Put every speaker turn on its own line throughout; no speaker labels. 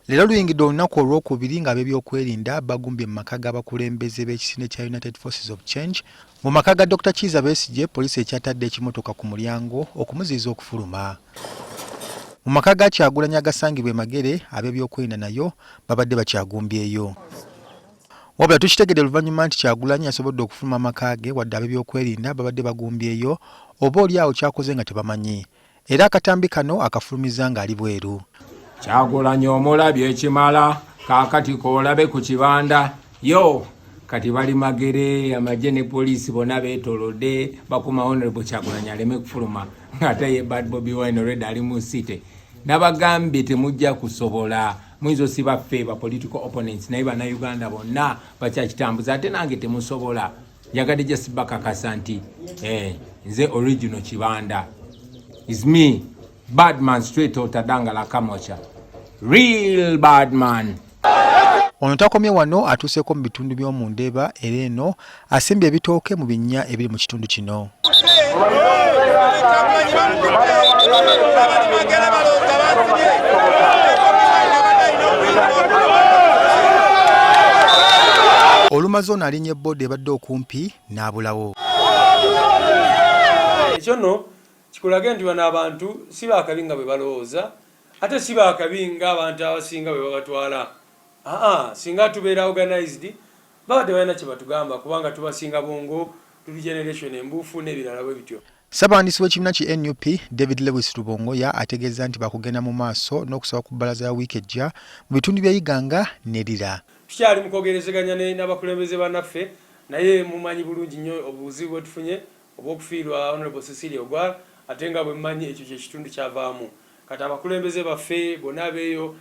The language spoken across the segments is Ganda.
Lero luyingidde olunaku olw'okubiri ng'ab'ebyokwerinda bagumbye mu maka g'abakulembeze b'ekisinde kya United Forces of Change. Mu maka ga Dr. Kiza Besigye, poliisi ekyatadde ekimotoka ku mulyango okumuziyiza okufuluma. Mu maka ga Kyagulanyi agasangibwa e Magere, ab'ebyokwerinda nayo babadde bakyagumbyeyo. Wabula tukitegedde oluvannyuma nti Kyagulanyi asobodde okufuluma amakaage wadde ab'ebyokwerinda babadde bagumbyeyo oba oli awo kyakoze nga tebamanyi. Era akatambi kano akafulumiza ng'ali bweru.
Kyagulanyi omulabye ekimala kaakati koolabe ku kibanda yo kati bali Magere amagye ne poliisi bonna beetolodde bakuma Honorable Kyagulanyi aleme kufuluma ng'ate ye Bad Bobi Wine already ali mu site. Nabagambye temujja kusobola mwizo si baffe ba political opponents naye bannayuganda bonna bakyakitambuza ate nange temusobola. Njagadde just bakakasa nti nze original kibanda is me. Bad man straight out Dangala Kamocha. Real bad man.
Ono takomye wano atuuseeko mu bitundu by'omu Ndeeba era eno asimbye ebitooke mu binya ebiri mu kitundu kino. Olumaze ono alinnya ebboodi ebadde okumpi n'abulawo.
Kyono kikulage nti bano abantu si baakabi nga bwe balowooza ate si baakabi nga abantu abasinga bwe babatwala. Singa tubeera organized babadde balina kye batugamba kubanga tubasinga bongo tuli generation embuufu n'ebirala bwe bityo.
Ssaabawandiisi w'ekibiina ki NUP David Lewis Rubongoya ategeeza nti bakugenda mu maaso n'okusaba ku bbalaza ya wiiki ejja mu bitundu bya Iganga n'Erira.
Tukyali mu kwogerezeganya n'abakulembeze bannaffe naye mumanyi bulungi nnyo obuzibu bwe tufunye obw'okufiirwa Honorable Cecilia Ogwal ate nga bwe mmanyi ekyo ky'ekitundu kyavaamu. Kati abakulembeze baffe bonna beeyo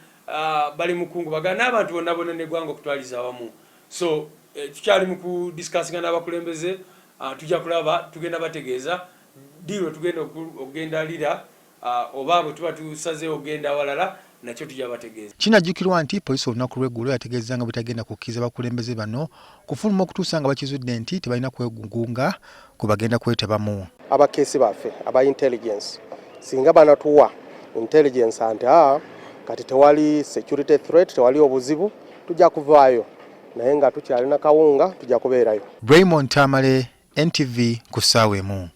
bali mukungu bagana n'abantu bonna bonna n'eggwanga okutwaliza awamu. So tukyali mu kudisikasinga n'abakulembeze tujja kulaba tugenda bategeeza diro tugenda okugenda Lira oba bwe tuba tusazeewo okugenda awalala nakyo tujja bategeeza.
Kinajjukirwa nti poliisi olunaku lw'eggulo yategeeza nga butagenda kukkiriza bakulembeze bano kufuluma okutuusa nga bakizudde nti tebalina kwegugunga kwe bagenda kwetabamu.
Abakeesi baffe aba intelligence singa banatuwa intelligence anti kati tewali security threat tewali obuzibu tujja kuvaayo naye nga tukyalina kawunga tujja kubeerayo.
Raymond Tamale, NTV ku ssaawa emu.